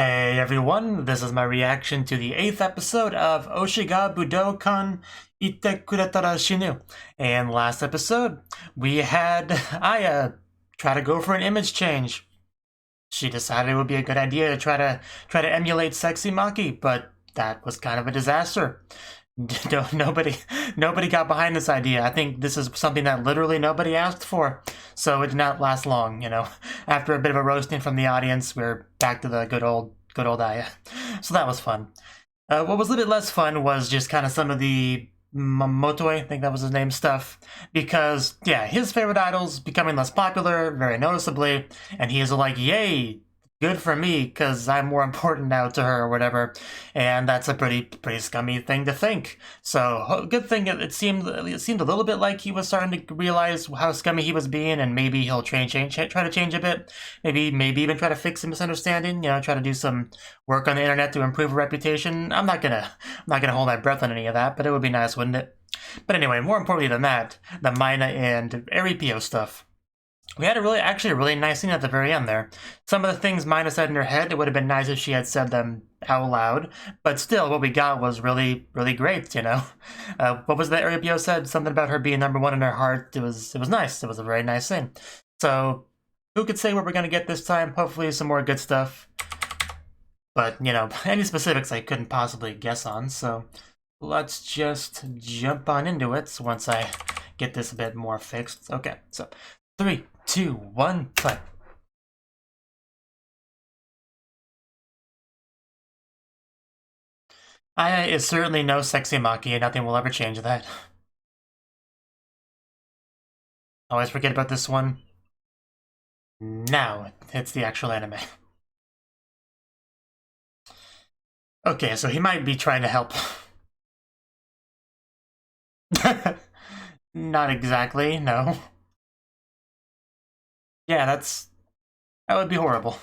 Hey everyone, this is my reaction to the 8th episode of Oshi ga Budoukan Ittekuretara Shinu. And last episode, we had Aya try to go for an image change. She decided it would be a good idea to try to emulate Sexy Maki, but that was kind of a disaster. Nobody got behind this idea. I think this is something that literally nobody asked for, so it did not last long. After a bit of a roasting from the audience, we're back to the good old Aya. So that was fun. What was a little bit less fun was just kind of some of the Motoi, I think that was his name, stuff, because yeah, his favorite idol's becoming less popular very noticeably, and he is like, yay, good for me, because I'm more important now to her or whatever, and that's a pretty scummy thing to think. So good thing it seemed a little bit like he was starting to realize how scummy he was being, and maybe he'll try to change a bit. Maybe even try to fix a misunderstanding. Try to do some work on the internet to improve a reputation. I'm not gonna hold my breath on any of that, but it would be nice, wouldn't it? But anyway, more importantly than that, the Mina and Aripio stuff. We had actually a really nice scene at the very end there. Some of the things Mina said in her head, it would have been nice if she had said them out loud, but still, what we got was really great, What was that Aripio said? Something about her being #1 in her heart. It was nice. It was a very nice scene. So, who could say what we're going to get this time? Hopefully some more good stuff. But, any specifics I couldn't possibly guess on, so let's just jump on into it once I get this a bit more fixed. Okay, so 3, 2, 1, play. Aya is certainly no Sexy Maki, and nothing will ever change that. Always forget about this one. Now it's the actual anime. Okay, so he might be trying to help. Not exactly, no. Yeah, that would be horrible.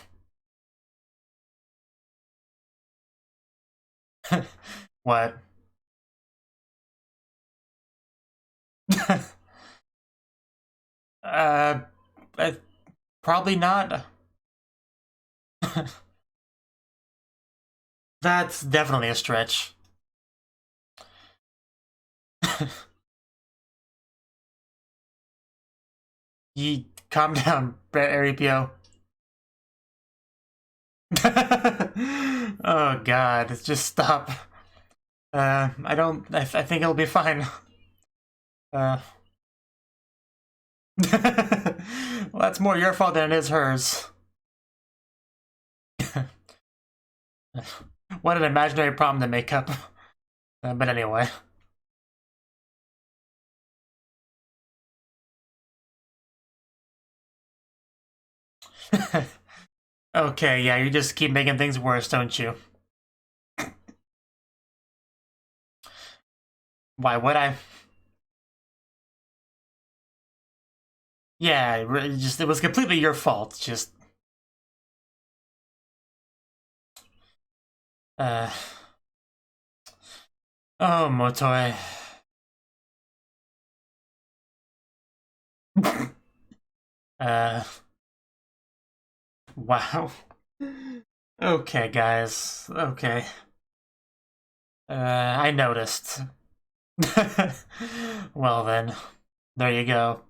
What? uh, probably not. That's definitely a stretch. Calm down, Aripio. Oh god, just stop. I think it'll be fine. Well, that's more your fault than it is hers. What an imaginary problem to make up. But anyway. Okay, yeah, you just keep making things worse, don't you? Why would I? Yeah, it was completely your fault, just... Oh, Motoi. Wow. Okay, guys. Okay. I noticed. Well then, there you go.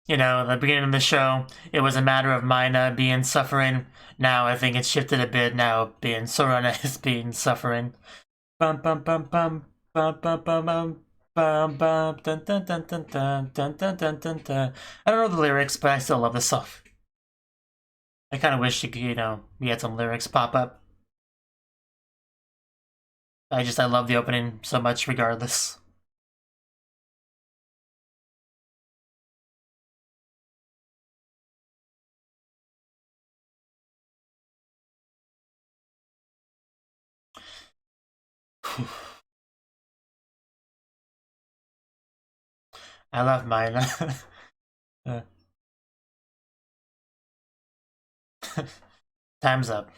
At the beginning of the show, it was a matter of Mina being suffering. Now I think it's shifted a bit. Now being Sorana is being suffering. Bum bum bum bum bum bum bum bum bum bum dun dun dun dun dun dun dun dun dun dun. I don't know the lyrics, but I still love this song. I kind of wish you could, we had some lyrics pop up. I love the opening so much, regardless. I love mine. Time's up.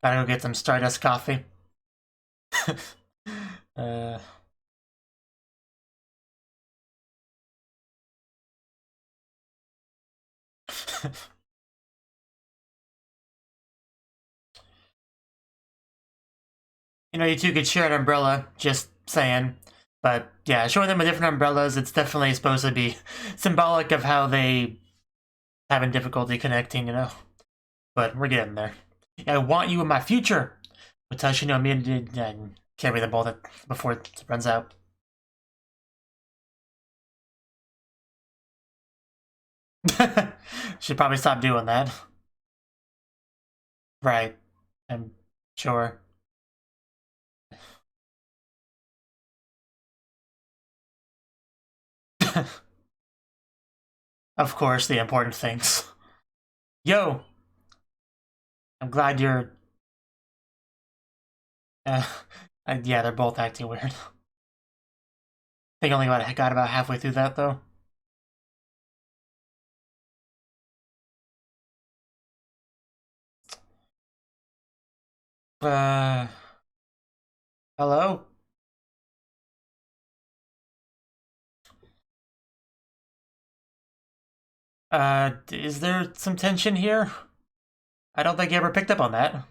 Gotta go get some Stardust coffee. You know, you two could share an umbrella, just saying. But yeah, showing them with different umbrellas, it's definitely supposed to be symbolic of how they having difficulty connecting, you know? But we're getting there. I want you in my future! Watashi no Mirai and carry the ball before it runs out. Should probably stop doing that. Right. I'm sure. Of course, the important things. Yo! I'm glad you're... yeah, they're both acting weird. I think I only got about halfway through that, though. Hello? Is there some tension here? I don't think you ever picked up on that.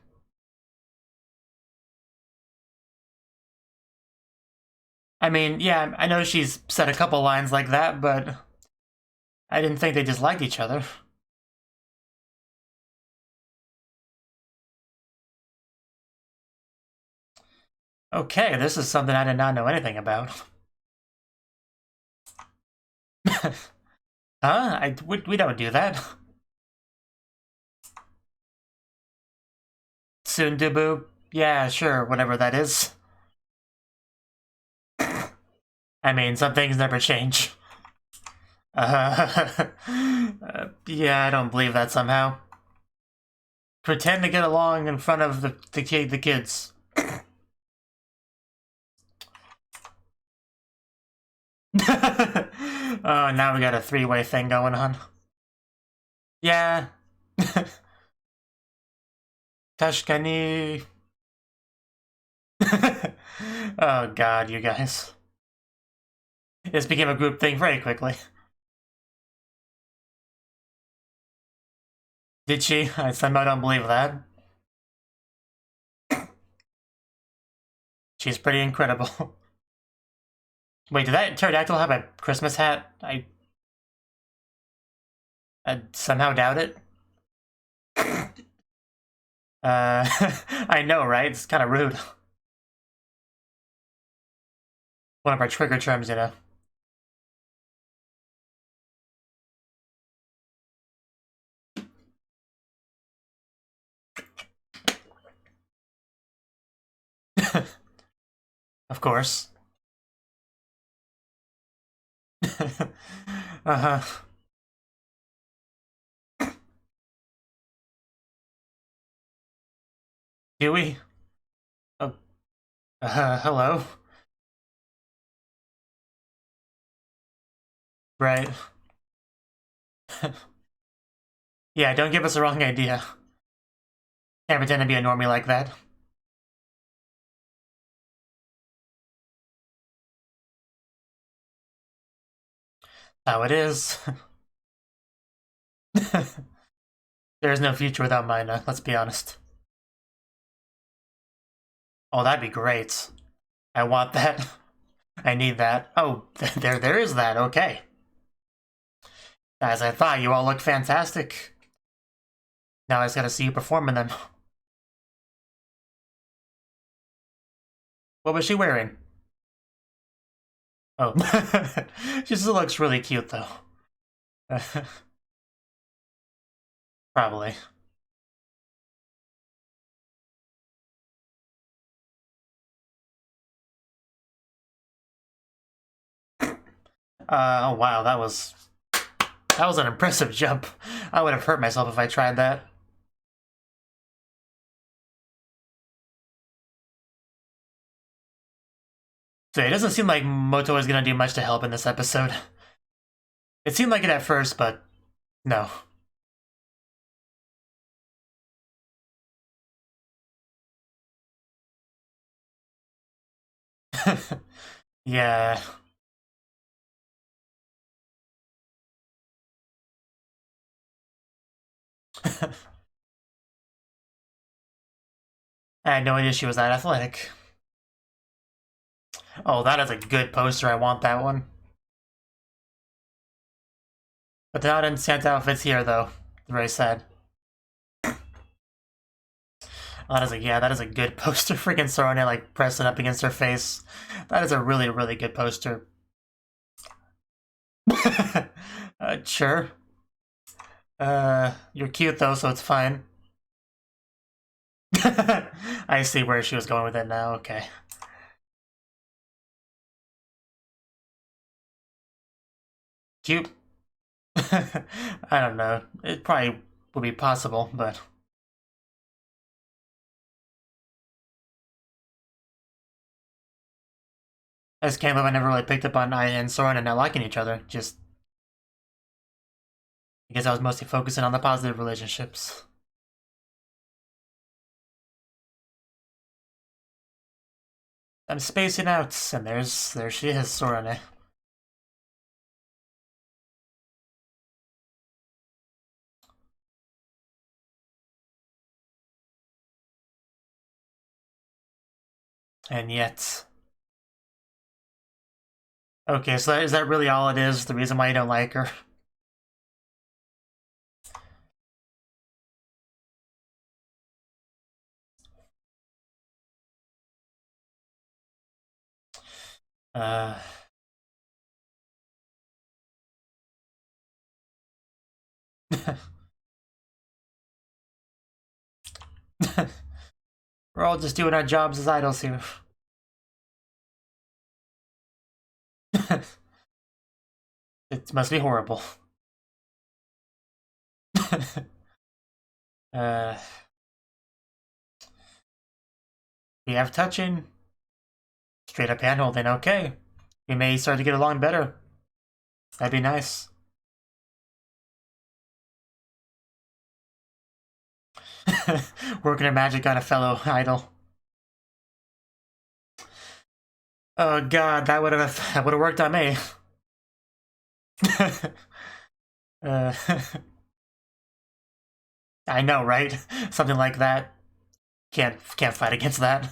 I mean, yeah, I know she's said a couple lines like that, but I didn't think they just liked each other. Okay, this is something I did not know anything about. Huh? We don't do that. Sundubu? Yeah, sure, whatever that is. I mean, some things never change. Yeah, I don't believe that somehow. Pretend to get along in front of the kids. Oh, now we got a three-way thing going on. Yeah. Tashkani. Oh god, you guys. This became a group thing very quickly. Did she? I somehow don't believe that. She's pretty incredible. Wait, did that pterodactyl have a Christmas hat? I somehow doubt it. I know, right? It's kind of rude. One of our trigger terms, you know. Of course. Uh-huh. Huey? Oh, hello? Right. Yeah, don't give us the wrong idea. Can't pretend to be a normie like that. How it is. There's no future without Mina, let's be honest. Oh, that'd be great. I want that. I need that. Oh, there is that, okay. As I thought, you all look fantastic. Now I just gotta see you performing them. What was she wearing? Oh. She still looks really cute, though. Probably. Oh wow, that was an impressive jump. I would have hurt myself if I tried that. So it doesn't seem like Moto is gonna do much to help in this episode. It seemed like it at first, but no. Yeah. I had no idea she was that athletic. Oh, that is a good poster. I want that one. But they're not in Santa outfits here, though. Very sad. Oh, that is a good poster. Freaking Sorone, like, pressing up against her face. That is a really, really good poster. Sure. You're cute, though, so it's fine. I see where she was going with it now, okay. Cute. I don't know. It probably would be possible, but... I just can't believe I never really picked up on Aya and Soren not liking each other. Just... I guess I was mostly focusing on the positive relationships. I'm spacing out, and there she is, Sorane. And yet... Okay, so is that really all it is? The reason why you don't like her? We're all just doing our jobs as idols here. It must be horrible. We have touching. Straight up handholding, okay. We may start to get along better. That'd be nice. Working her magic on a fellow idol. Oh god, that would have worked on me. I know, right? Something like that. Can't fight against that.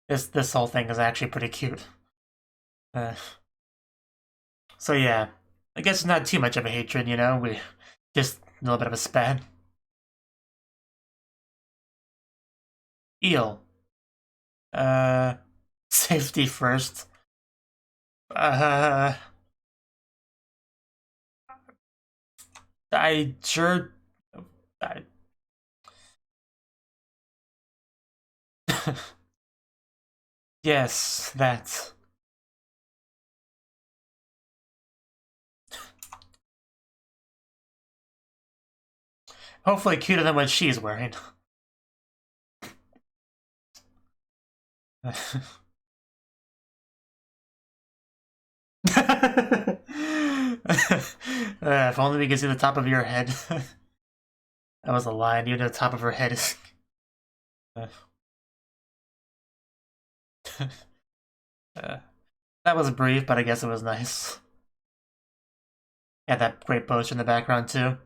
This whole thing is actually pretty cute. So yeah, I guess it's not too much of a hatred, you know. We just a little bit of a spat. Eel. Safety first. I sure. I... Yes, that. Hopefully cuter than what she's wearing. If only we could see the top of your head. That was a line. Even the top of her head is. That was brief, but I guess it was nice. Had that great poster in the background too.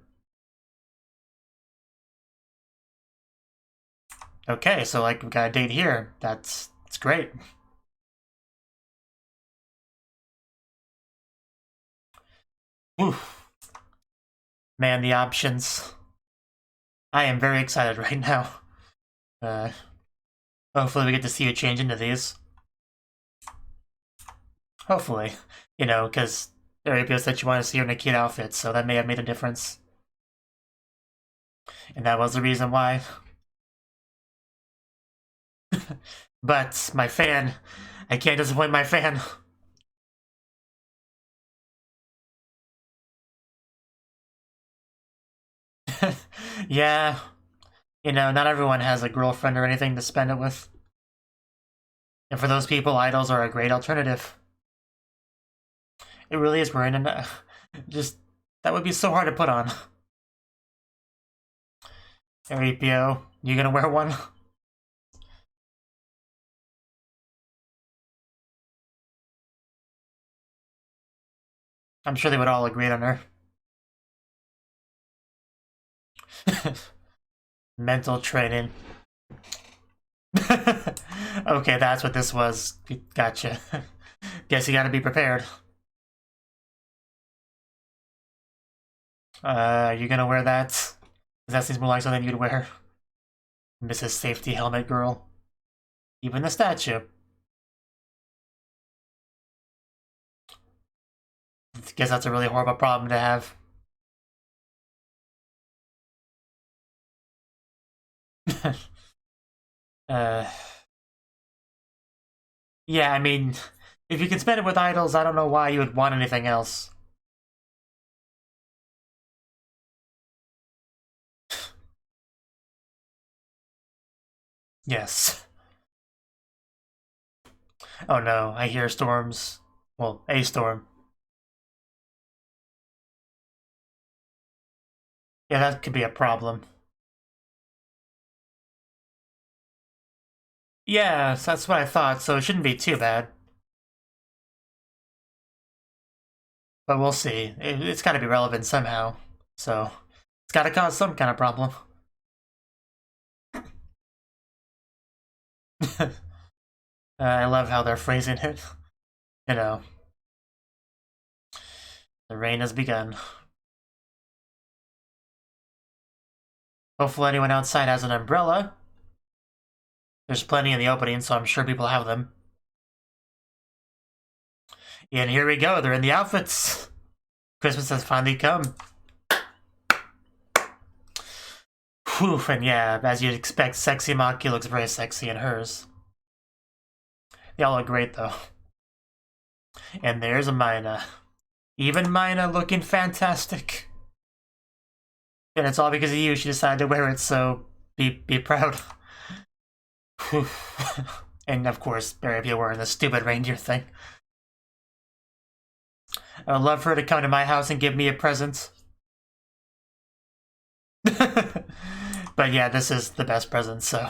Okay, so like we got a date here. That's great. Oof. Man, the options. I am very excited right now. Hopefully we get to see a change into these. Hopefully. You know, because Arabia said she wanted to see her in a cute outfit, so that may have made a difference. And that was the reason why. But my fan, I can't disappoint my fan. Yeah, you know, not everyone has a girlfriend or anything to spend it with. And for those people, idols are a great alternative. It really is, Brandon. Just, that would be so hard to put on. Arapio, you gonna wear one? I'm sure they would all agree on her. Mental training. Okay, that's what this was. Gotcha. Guess you gotta be prepared. You gonna wear that? That seems more like something you'd wear. Mrs. Safety Helmet Girl. Even the statue. Guess that's a really horrible problem to have. Yeah, I mean, if you can spend it with idols, I don't know why you would want anything else. Yes. Oh no, I hear storms. Well, a storm. Yeah, that could be a problem. Yeah, so that's what I thought, so it shouldn't be too bad. But we'll see. It's gotta be relevant somehow. So, it's gotta cause some kind of problem. I love how they're phrasing it. You know. The rain has begun. Hopefully anyone outside has an umbrella. There's plenty in the opening, so I'm sure people have them. And here we go, they're in the outfits. Christmas has finally come. Whew, and yeah, as you'd expect, sexy Maki looks very sexy in hers. They all look great, though. And there's a Mina. Even Mina looking fantastic. And it's all because of you, she decided to wear it, so be proud. And of course, Arabia wearing the stupid reindeer thing. I would love for her to come to my house and give me a present. But yeah, this is the best present, so.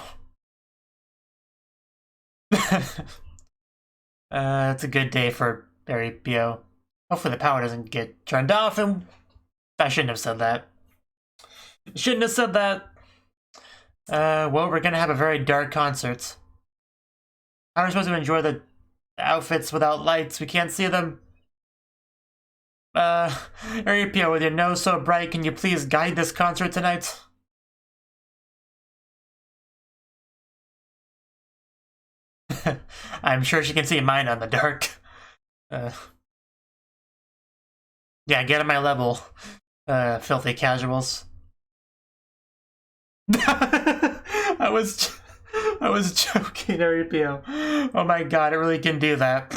It's a good day for Arabia. Hopefully the power doesn't get turned off, and I shouldn't have said that. Shouldn't have said that. Well, we're gonna have a very dark concert. How are we supposed to enjoy the outfits without lights? We can't see them. Arapia, with your nose so bright, can you please guide this concert tonight? I'm sure she can see mine on the dark. Yeah, get on my level, filthy casuals. I was joking, Arapia. Oh my god, it really can do that.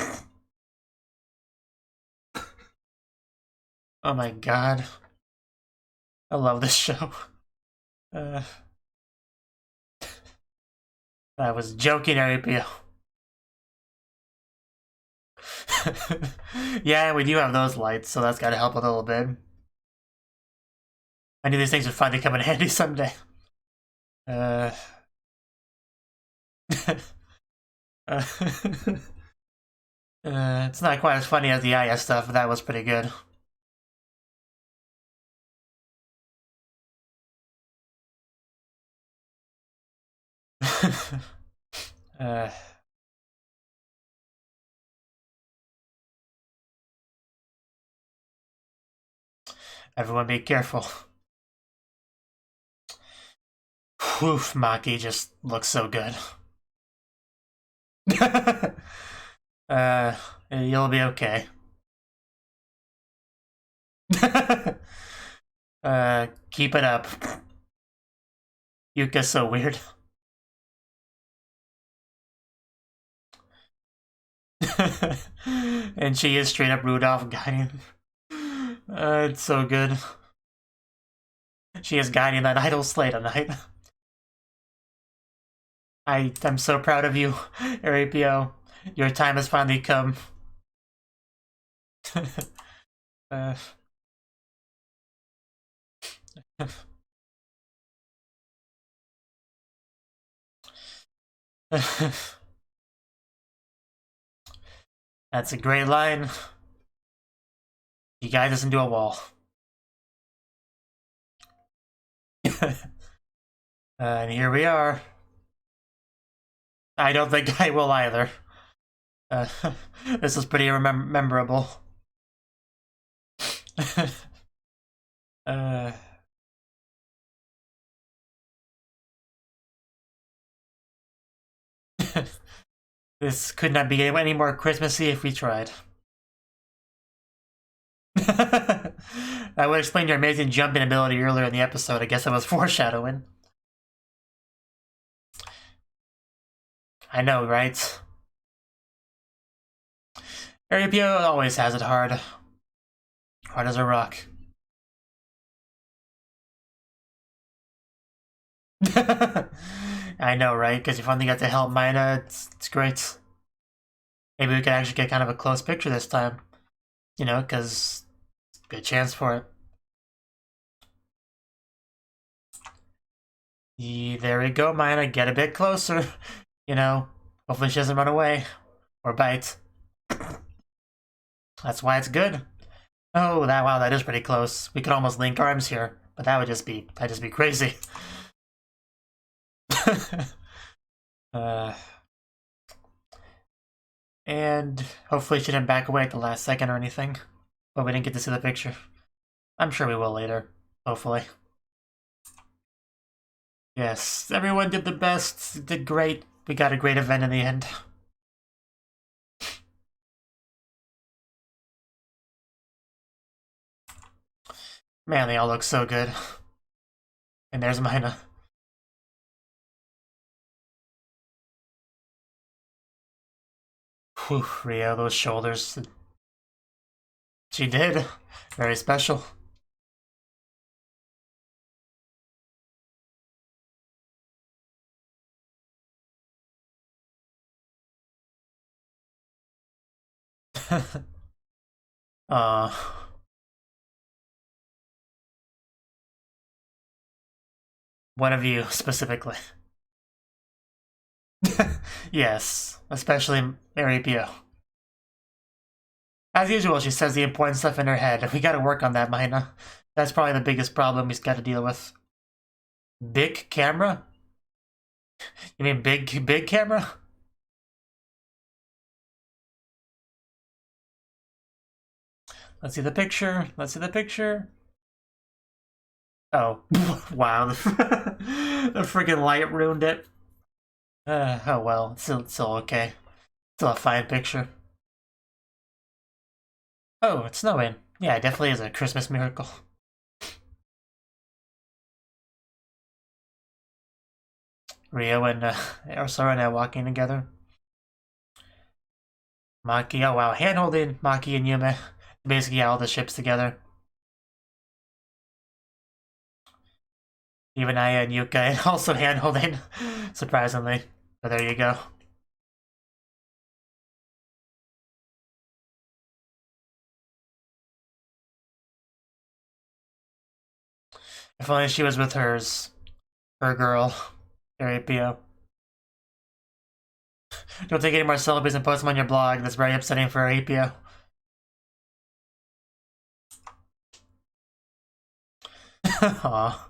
Oh my god. I love this show. I was joking, Arapia. Yeah, we do have those lights, so that's gotta help a little bit. I knew these things would finally come in handy someday. It's not quite as funny as the Aya stuff, but that was pretty good. Everyone be careful. Oof, Maki just looks so good. You'll be okay. Keep it up. Yuka's so weird. And she is straight up Rudolph guiding. It's so good. She is guiding that idol sleigh tonight. I'm so proud of you, Arapio. Your time has finally come. That's a great line. You guys listen to a wall. And here we are. I don't think I will either. This is pretty memorable. This could not be any more Christmassy if we tried. I would explain your amazing jumping ability earlier in the episode. I guess it was foreshadowing. I know, right? Aripio always has it hard. Hard as a rock. I know, right? Because you finally got to help Mina. It's great. Maybe we could actually get kind of a close picture this time. You know, because good chance for it. There we go, Mina. Get a bit closer. You know, hopefully she doesn't run away or bite. That's why it's good. Oh, wow, that is pretty close. We could almost link arms here, but that'd just be crazy. And hopefully she didn't back away at the last second or anything, but we didn't get to see the picture. I'm sure we will later, hopefully. Yes, everyone did the best, did great. We got a great event in the end. Man, they all look so good. And there's Mina. Whew, Rio, those shoulders. She did. Very special. One of you specifically. Yes, especially Aripio. As usual, she says the important stuff in her head. We gotta work on that, Mina. That's probably the biggest problem we've got to deal with. Big camera? You mean big camera? Let's see the picture. Let's see the picture. Oh, wow. The freaking light ruined it. Oh well, it's still okay. Still a fine picture. Oh, it's snowing. Yeah, it definitely is a Christmas miracle. Rio and Ursula now walking together. Maki, oh wow, hand-holding Maki and Yume. Basically all the ships together. Even Aya and Yōkai also hand-holding, surprisingly. But there you go. If only she was with her girl, Aripio. Don't take any more selfies and post them on your blog. That's very upsetting for Aripio. Aw.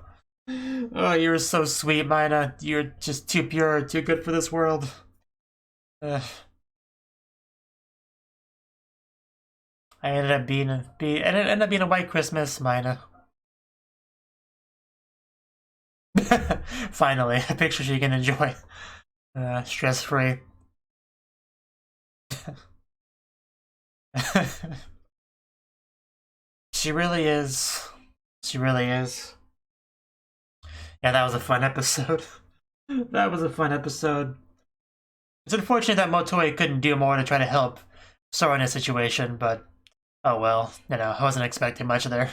Oh, you're so sweet, Mina. You're just too pure, too good for this world. I ended up being a white Christmas, Mina. Finally, a picture she can enjoy. Stress-free. She really is. She really is. Yeah, that was a fun episode. That was a fun episode. It's unfortunate that Motoi couldn't do more to try to help Sora in a situation, but oh well, you know, I wasn't expecting much there.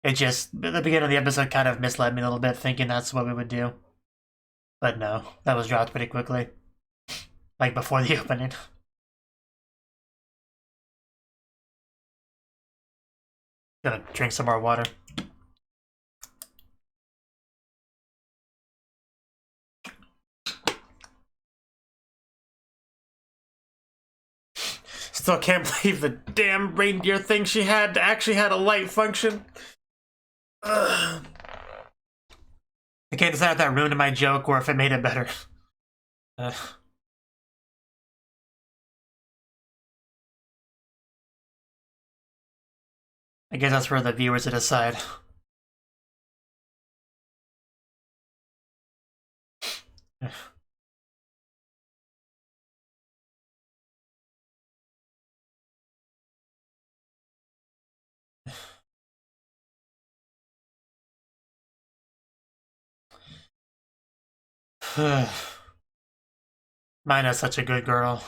It just, the beginning of the episode kind of misled me a little bit, thinking that's what we would do. But no, that was dropped pretty quickly. Like before the opening. Gonna drink some more water. Still can't believe the damn reindeer thing she had actually had a light function. Ugh. I can't decide if that ruined my joke or if it made it better. I guess that's for the viewers to decide. Mina's such a good girl.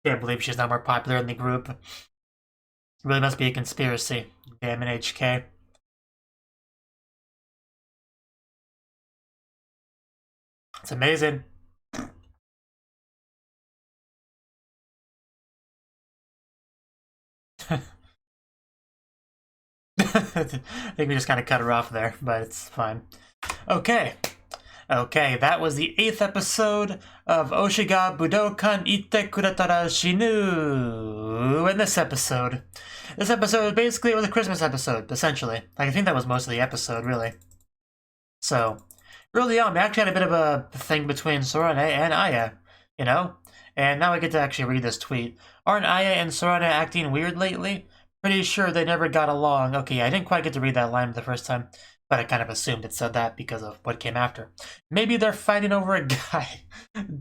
Can't believe she's not more popular in the group. Really must be a conspiracy. Damn it, HK. It's amazing. I think we just kind of cut her off there, but it's fine. Okay. Okay, that was the 8th episode of Oshi ga Budoukan Ittekuretara Shinu. In this episode basically was a Christmas episode, essentially. Like, I think that was most of the episode, really. So, early on, we actually had a bit of a thing between Sorane and Aya, you know? And now I get to actually read this tweet. Aren't Aya and Sorane acting weird lately? Pretty sure they never got along. Okay, yeah, I didn't quite get to read that line the first time, but I kind of assumed it said that because of what came after. Maybe they're fighting over a guy.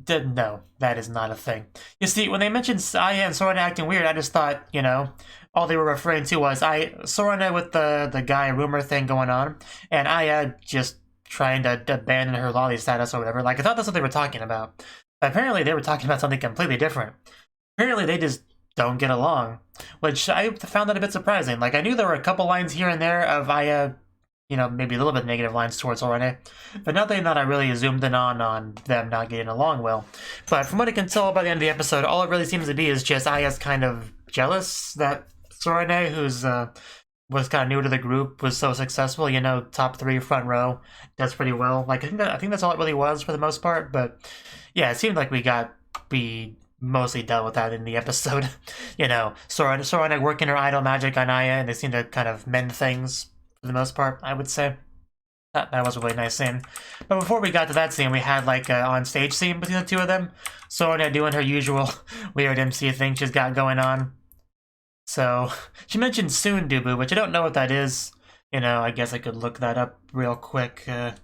No, that is not a thing. You see, when they mentioned Aya and Sorane acting weird, I just thought, you know, all they were referring to was Sorane with the guy rumor thing going on, and Aya just trying to abandon her lolly status or whatever. Like, I thought that's what they were talking about. But apparently they were talking about something completely different. Apparently they just don't get along, which I found that a bit surprising. Like, I knew there were a couple lines here and there of Aya, you know, maybe a little bit negative lines towards Sorane, but nothing that I really zoomed in on them not getting along well. But from what I can tell by the end of the episode, all it really seems to be is just Aya's kind of jealous that Sorane, who's was kind of new to the group, was so successful, you know, top 3 front row, does pretty well. Like, I think that's all it really was for the most part, but yeah, it seemed like we mostly dealt with that in the episode. You know, Sorane working her idol magic on Aya, and they seem to kind of mend things for the most part, I would say. That was a really nice scene. But before we got to that scene, we had like an on-stage scene between the two of them. Sorane doing her usual weird MC thing she's got going on. So, she mentioned soon Dubu, which I don't know what that is. You know, I guess I could look that up real quick. You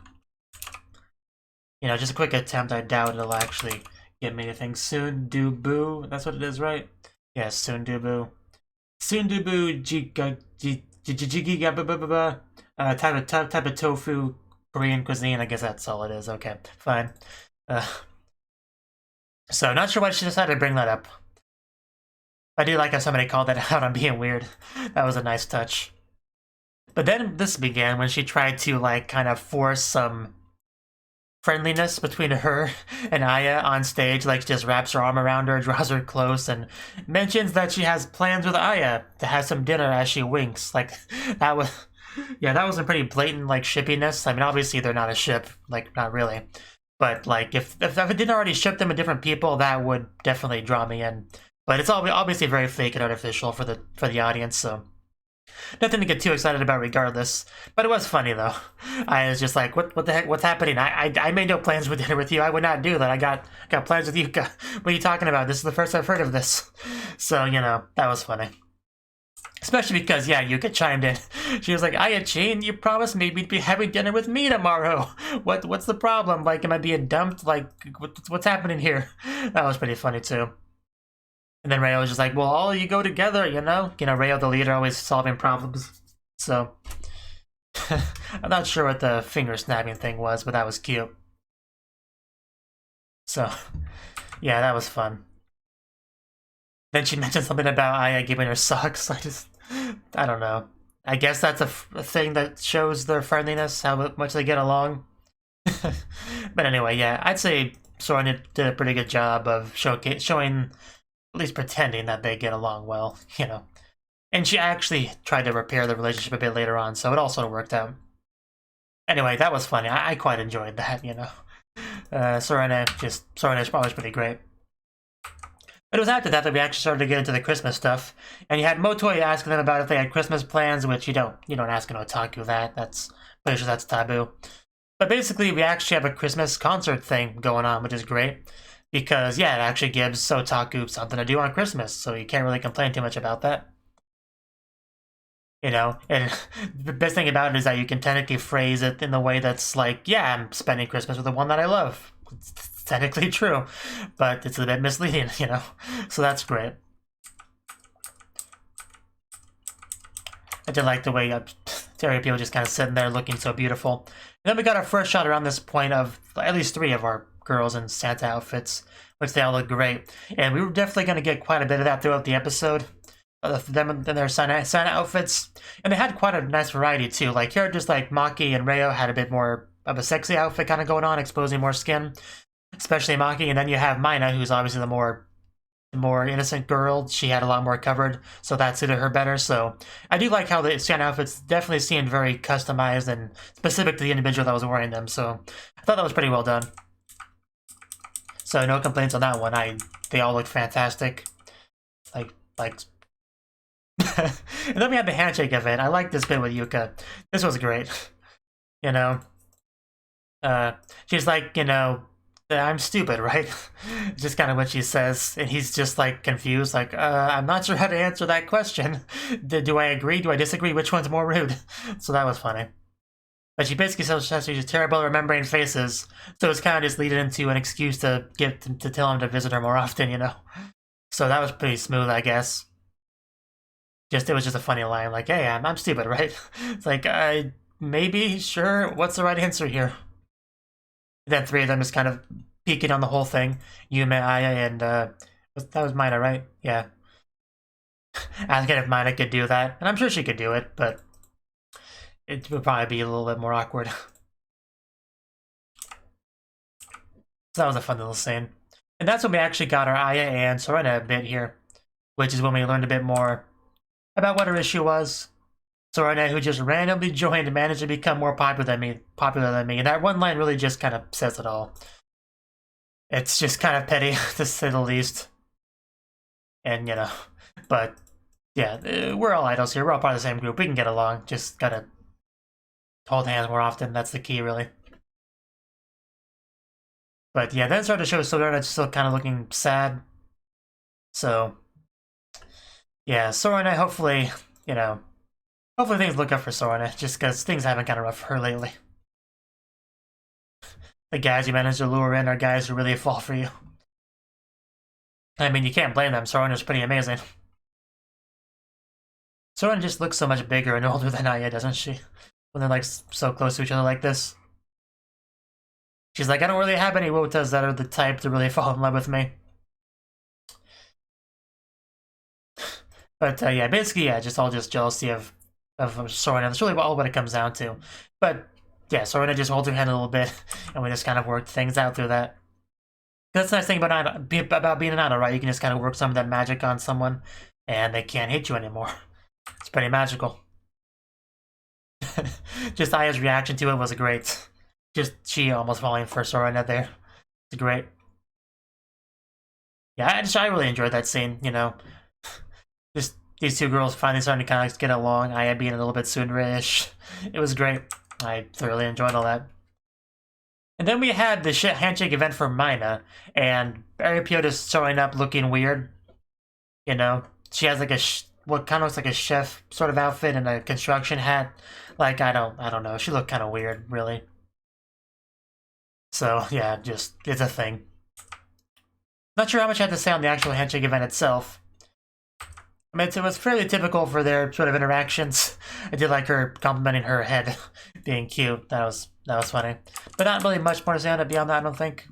know, just a quick attempt. I doubt it'll actually get me anything. Soon Dubu, that's what it is, right? Yes, soon Dubu. Soon Dubu Jigiga type of tofu Korean cuisine. I guess that's all it is. Okay, fine. So, not sure why she decided to bring that up. I do like how somebody called that out on being weird. That was a nice touch. But then this began when she tried to, like, kind of force some friendliness between her and Aya on stage. Like, she just wraps her arm around her, draws her close, and mentions that she has plans with Aya to have some dinner as she winks. Like, that was... Yeah, that was a pretty blatant, like, shippiness. I mean, obviously they're not a ship. Like, not really. But, like, if it didn't already ship them with different people, that would definitely draw me in. But it's obviously very fake and artificial for the audience, so nothing to get too excited about regardless. But it was funny though. I was just like, what the heck? What's happening? I made no plans with dinner with you. I would not do that. I got plans with you. What are you talking about? This is the first I've heard of this. So, you know, that was funny. Especially because, yeah, Yuki chimed in. She was like, Aya-chan, you promised me we'd be having dinner with me tomorrow. What's the problem? Like, am I being dumped? Like, what's happening here? That was pretty funny too. And then Rayo was just like, well, all you go together, you know? You know, Rayo, the leader, always solving problems. So, I'm not sure what the finger snapping thing was, but that was cute. So, yeah, that was fun. Then she mentioned something about Aya giving her socks. I don't know. I guess that's a thing that shows their friendliness, how much they get along. But anyway, yeah, I'd say Sorane did a pretty good job of showing... at least pretending that they get along well, you know. And she actually tried to repair the relationship a bit later on, so it all sort of worked out. Anyway, that was funny. I quite enjoyed that, you know. Sorane's always pretty great. But it was after that we actually started to get into the Christmas stuff. And you had Motoi asking them about if they had Christmas plans, which you don't ask an otaku that. Pretty sure that's taboo. But basically, we actually have a Christmas concert thing going on, which is great. Because, yeah, it actually gives Otaku something to do on Christmas, so you can't really complain too much about that. You know, and the best thing about it is that you can technically phrase it in the way that's like, yeah, I'm spending Christmas with the one that I love. It's technically true, but it's a bit misleading, you know? So that's great. I did like the way people just kind of sitting there looking so beautiful. And then we got our first shot around this point of at least 3 of our girls in Santa outfits, which they all look great. And we were definitely going to get quite a bit of that throughout the episode. Them and their Santa outfits. And they had quite a nice variety too. Like here, just like Maki and Reo had a bit more of a sexy outfit kind of going on, exposing more skin. Especially Maki. And then you have Mina, who's obviously the more innocent girl. She had a lot more covered, so that suited her better. So I do like how the Santa outfits definitely seemed very customized and specific to the individual that was wearing them. So I thought that was pretty well done. So no complaints on that one. They all looked fantastic. Like and then we had the handshake event. I like this bit with Yuka. This was great. You know, she's like, you know, I'm stupid, right? Just kind of what she says, and he's just like confused, like, I'm not sure how to answer that question. Do I agree? Do I disagree? Which one's more rude? So that was funny. But she basically says she's terrible at remembering faces, so it's kind of just leading into an excuse to tell him to visit her more often, you know. So that was pretty smooth, I guess. It was just a funny line, like, hey, I'm stupid, right? It's like, maybe, sure, what's the right answer here? And then 3 of them just kind of peeking on the whole thing. Yume, Aya, and, that was Mina, right? Yeah. Asking if Mina could do that, and I'm sure she could do it, but it would probably be a little bit more awkward. So that was a fun little scene. And that's when we actually got our Aya and Sorena bit here, which is when we learned a bit more about what her issue was. Sorena, who just randomly joined, managed to become more popular than me. And that one line really just kind of says it all. It's just kind of petty, to say the least. And, you know, but, yeah, we're all idols here. We're all part of the same group. We can get along. Just gotta hold hands more often. That's the key, really. But, yeah, then it started to show Sorena still kind of looking sad. So, yeah, Sorena, hopefully, you know, hopefully things look up for Sorena, just because things have been kind of rough for her lately. The guys you manage to lure in are guys who really fall for you. I mean, you can't blame them. Sorena's pretty amazing. Sorena just looks so much bigger and older than Aya, doesn't she? When they're, like, so close to each other like this. She's like, I don't really have any wotas that are the type to really fall in love with me. But, yeah, basically, yeah, just jealousy of Sorena. That's really all what it comes down to. But, yeah, Sorena just holds her hand a little bit, and we just kind of work things out through that. That's the nice thing about being an idol, right? You can just kind of work some of that magic on someone, and they can't hate you anymore. It's pretty magical. Just Aya's reaction to it was great. Just she almost falling for Sorena there. It's great. Yeah, I really enjoyed that scene, you know. Just these 2 girls finally starting to kind of get along, Aya being a little bit tsundere-ish. It was great. I thoroughly enjoyed all that. And then we had the handshake event for Mina, and Aripio just showing up looking weird. You know, she has like what kind of looks like a chef sort of outfit and a construction hat. Like, I don't know. She looked kind of weird, really. So, yeah, just, it's a thing. Not sure how much I had to say on the actual handshake event itself. I mean, it was fairly typical for their sort of interactions. I did like her complimenting her head being cute. That was funny. But not really much more to say on it beyond that, I don't think.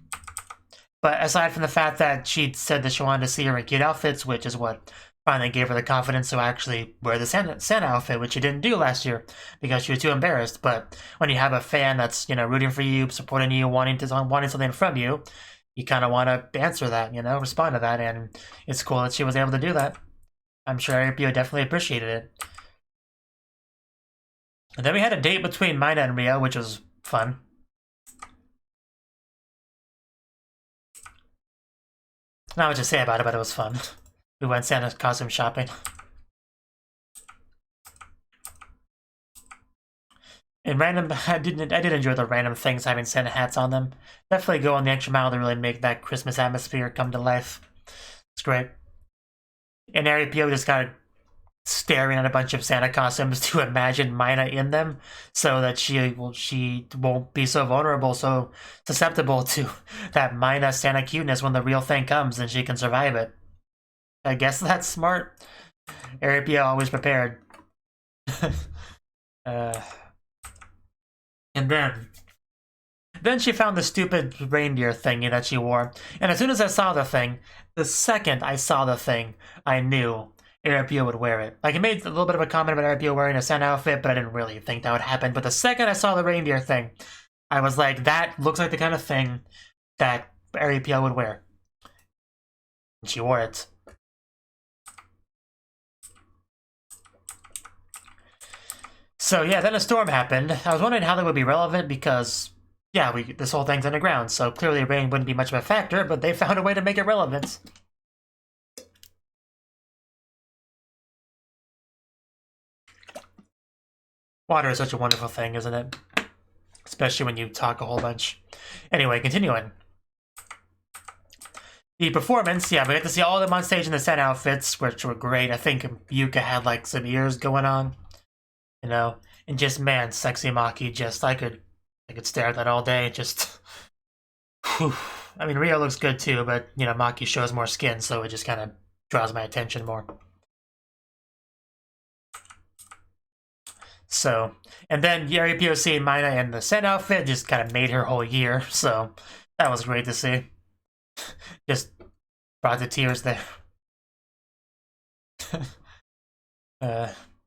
But aside from the fact that she said that she wanted to see her in cute outfits, which is what finally gave her the confidence to actually wear the Santa outfit, which she didn't do last year because she was too embarrassed. But when you have a fan that's, you know, rooting for you, supporting you, wanting something from you, you kind of want to answer that, you know, respond to that. And it's cool that she was able to do that. I'm sure Aripio definitely appreciated it. And then we had a date between Mina and Rio, which was fun. Not much to say about it, but it was fun. We went Santa costume shopping. And random, I did enjoy the random things having Santa hats on them. Definitely go on the extra mile to really make that Christmas atmosphere come to life. It's great. And Aripio just got staring at a bunch of Santa costumes to imagine Mina in them, so that she won't be so vulnerable, so susceptible to that Mina Santa cuteness when the real thing comes, and she can survive it. I guess that's smart. Aripio always prepared. And then she found the stupid reindeer thingy that she wore, and as soon as I saw the thing, the second I saw the thing, I knew Aripio would wear it. Like, I made a little bit of a comment about Aripio wearing a Santa outfit, but I didn't really think that would happen. But the second I saw the reindeer thing, I was like, that looks like the kind of thing that Aripio would wear. And she wore it. So yeah, then a storm happened. I was wondering how that would be relevant because, yeah, this whole thing's underground, so clearly rain wouldn't be much of a factor, but they found a way to make it relevant. Water is such a wonderful thing, isn't it? Especially when you talk a whole bunch. Anyway, continuing. The performance, yeah, we got to see all of them on stage in the set outfits, which were great. I think Yuka had like some ears going on, you know, and just, man, sexy Maki, just, I could stare at that all day, just, whew. I mean, Rio looks good too, but, you know, Maki shows more skin, so it just kind of draws my attention more. So, and then Aripio seeing Mina in the set outfit just kind of made her whole year, so that was great to see. Just brought the tears there.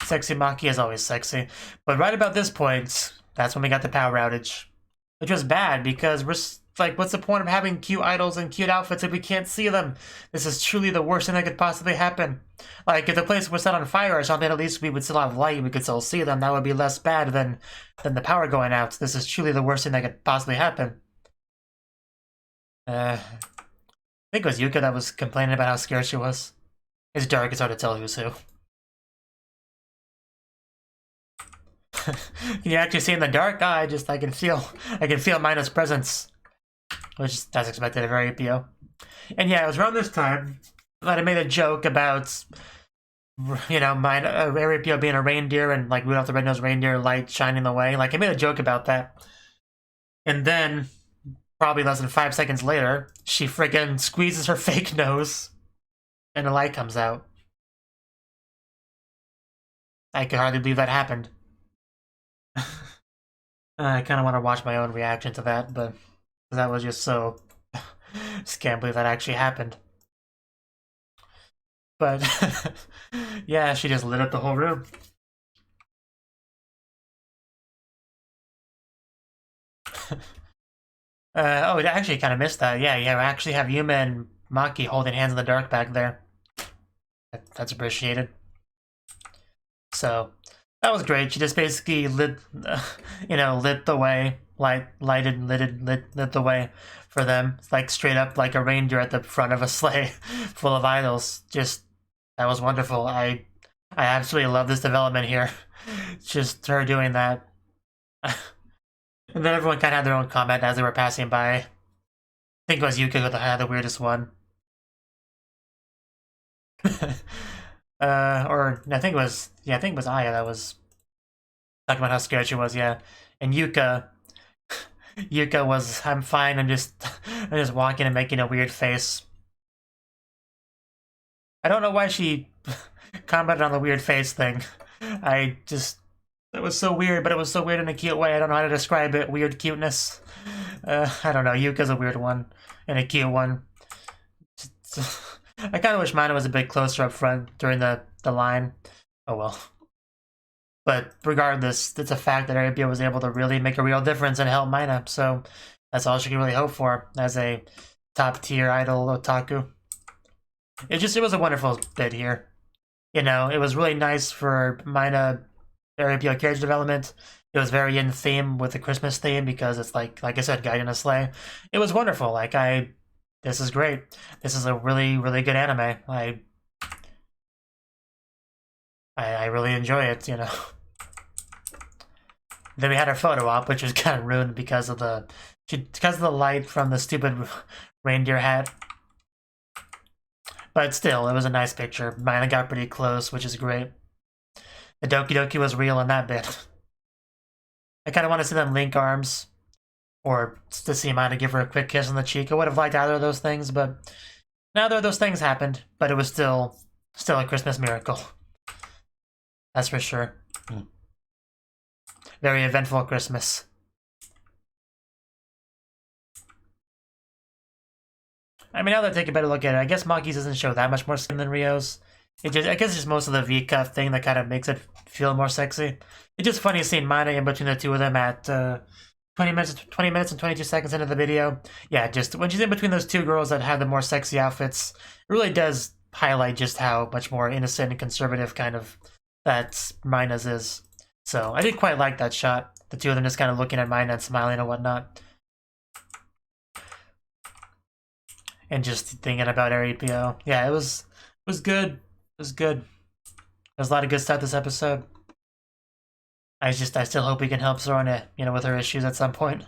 Sexy Maki is always sexy. But right about this point, that's when we got the power outage. Which was bad, because we're like, what's the point of having cute idols and cute outfits if we can't see them? This is truly the worst thing that could possibly happen. Like, if the place was set on fire or something, at least we would still have light and we could still see them. That would be less bad than the power going out. This is truly the worst thing that could possibly happen. I think it was Yuka that was complaining about how scared she was. It's dark, it's hard to tell who's who. Can you actually see in the dark? I can feel Mina's presence. Which, as expected, of Aripio. And yeah, it was around this time that I made a joke about, you know, Aripio being a reindeer and, like, Rudolph the Red-Nosed Reindeer light shining the way. Like, I made a joke about that. And then, probably less than 5 seconds later, she friggin' squeezes her fake nose, and the light comes out. I could hardly believe that happened. I kind of want to watch my own reaction to that, but that was just so... Just can't believe that actually happened. But, yeah, she just lit up the whole room. Oh, I actually kind of missed that. Yeah, we actually have Yuma and Maki holding hands in the dark back there. That's appreciated. So, that was great. She just basically lit the way, lit the way for them. It's like straight up like a reindeer at the front of a sleigh full of idols. Just, that was wonderful. I absolutely love this development here. Just her doing that. And then everyone kind of had their own comment as they were passing by. I think it was Yuki who had the weirdest one. Or I think it was Aya that was talking about how scared she was, yeah. And Yuka was, I'm fine, I'm just walking and making a weird face. I don't know why she commented on the weird face thing. It was so weird, but it was so weird in a cute way. I don't know how to describe it. Weird cuteness. I don't know. Yuka's a weird one and a cute one. I kind of wish Mina was a bit closer up front during the line. Oh well. But regardless, it's a fact that Aripio was able to really make a real difference and help Mina. So that's all she can really hope for as a top tier idol otaku. It was a wonderful bit here. You know, it was really nice for Mina Aripio character development. It was very in theme with the Christmas theme because it's like I said, guiding a sleigh. It was wonderful. This is great. This is a really, really good anime. I really enjoy it, you know. Then we had our photo op, which was kind of ruined because of the light from the stupid reindeer hat. But still, it was a nice picture. Mina got pretty close, which is great. The Doki Doki was real in that bit. I kind of want to see them link arms, or to see Mina give her a quick kiss on the cheek. I would have liked either of those things, but neither of those things happened. But it was still a Christmas miracle. That's for sure. Very eventful Christmas. I mean, now that I take a better look at it, I guess Maki's doesn't show that much more skin than Rio's. I guess it's just most of the V-cut thing that kind of makes it feel more sexy. It's just funny seeing Mina in between the two of them at 20 minutes and 22 seconds into the video. Yeah, just when she's in between those two girls that have the more sexy outfits, it really does highlight just how much more innocent and conservative kind of that Mina's is. So I did quite like that shot. The two of them just kind of looking at Mina and smiling and whatnot. And just thinking about R.E.P.O. Yeah, it was good. It was good. There's a lot of good stuff this episode. I still hope we can help Zorna, with her issues at some point.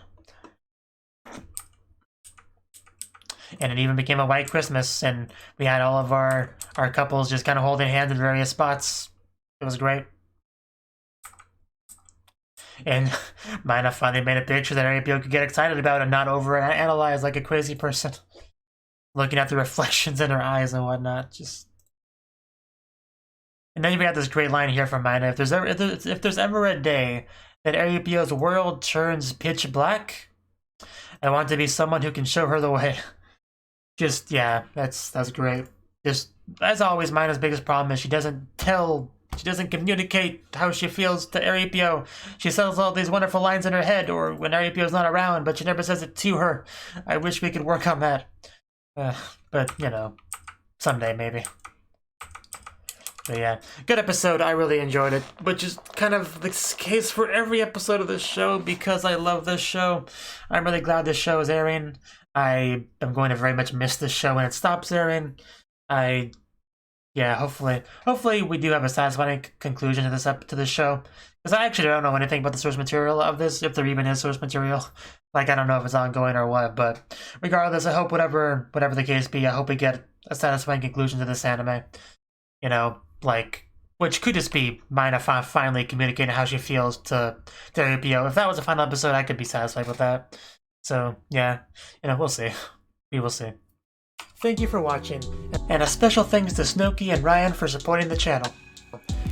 And it even became a white Christmas, and we had all of our couples just kind of holding hands in various spots. It was great. And Mina finally made a picture that R.E.P.O. could get excited about and not overanalyze like a crazy person. Looking at the reflections in her eyes and whatnot, And then we got this great line here from Mina. If there's ever a day that R.E.P.O.'s world turns pitch black, I want to be someone who can show her the way. Yeah, that's great. Just as always, Mina's biggest problem is she doesn't communicate how she feels to R.E.P.O. She says all these wonderful lines in her head, or when R.E.P.O.'s not around, but she never says it to her. I wish we could work on that. But, someday maybe. But yeah, good episode. I really enjoyed it, which is kind of the case for every episode of this show because I love this show. I'm really glad this show is airing. I am going to very much miss this show when it stops airing. Hopefully we do have a satisfying conclusion to this show. Because I actually don't know anything about the source material of this, if there even is source material. Like, I don't know if it's ongoing or what, but regardless, I hope whatever the case be, I hope we get a satisfying conclusion to this anime. Which could just be Mina finally communicating how she feels to R.E.P.O. If that was a final episode, I could be satisfied with that. So, yeah, we'll see. We will see. Thank you for watching, and a special thanks to Cnouki and Ryan for supporting the channel.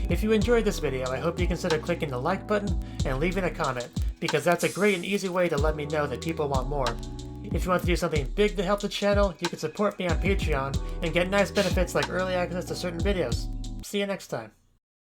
If you enjoyed this video, I hope you consider clicking the like button and leaving a comment, because that's a great and easy way to let me know that people want more. If you want to do something big to help the channel, you can support me on Patreon and get nice benefits like early access to certain videos. See you next time.